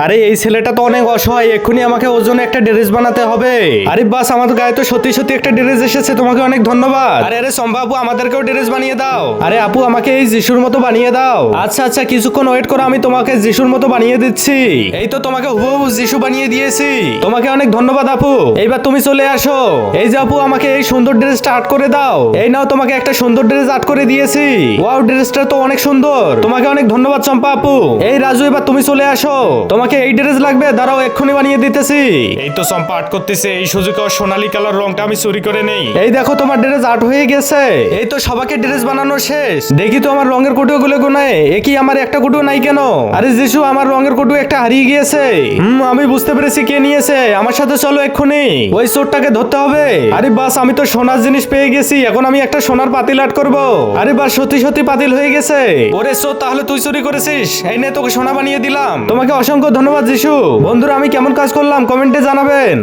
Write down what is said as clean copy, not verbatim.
আরে এই ছেলেটা তো অনেক অসহায়, এক্ষুনি আমাকে ওর জন্য একটা ড্রেস বানাতে হবে। আরে বাস, আমার গায়ে তো সত্যি সত্যি একটা ড্রেস এসেছে, তোমাকে অনেক ধন্যবাদ। আরে আরে সম্ভা আপু, আমাদেরকেও ড্রেস বানিয়ে দাও। আরে আপু, আমাকে এই যিশুর মতো বানিয়ে দাও। আচ্ছা আচ্ছা, কিছুক্ষণ ওয়েট করো, আমি তোমাকে যিশুর মতো বানিয়ে দিচ্ছি। এই তো তোমাকে হুবহু যিশু বানিয়ে দিয়েছি। তোমাকে অনেক ধন্যবাদ আপু। এইবার তুমি চলে আসো। এই যে আপু, আমাকে এই সুন্দর ড্রেসটা আর্ট করে দাও। এই নাও, তোমাকে একটা সুন্দর ড্রেস আর্ট করে দিয়েছি। ওয়াও, ড্রেসটা তো অনেক সুন্দর। তোমাকে অনেক ধন্যবাদ চম্পা আপু। এই রাজু, এবার তুমি চলে আসো। তোমাকে এই ড্রেস লাগবে, দাঁড়াও এক্ষুনি বানিয়ে দিতেছি। এই তো চম্পা আর্ট করতেছে, এই সুযোগে ওর সোনালী কালার রংটা আমি চুরি করে নেই। এই দেখো, তোমার ড্রেস আর্ট হয়ে গেছে। এই তো সবাইকে ড্রেস বানানো শেষ। দেখি তো আমার রঙের কুটুও গুলো কোনায়। কি আমার একটা কুটু নাই কেন? আরে যিশু, আমার রঙের কুটু একটা হারিয়ে গিয়েছে। আমি বুঝতে পেরেছি কে নিয়েছে। আমার সাথে চলো এক্ষুনি, ওই চোরটাকে ধরতে হবে। আরে বাস, আমি তো সোনার জিনিস পেয়ে গেছি, এখন আমি একটা সোনার পাতিল আর্ট করব। আরে বাস, সত্যি সত্যি পাতিল হয়ে গেছে। ওরে চোর, তাহলে তুই চুরি করেছিস? এই নে, তোকে সোনা বানিয়ে দিলাম। তোমাকে অসংখ্য ধন্যবাদ যিশু। বন্ধুরা, আমি কেমন কাজ করলাম কমেন্টে জানাবেন।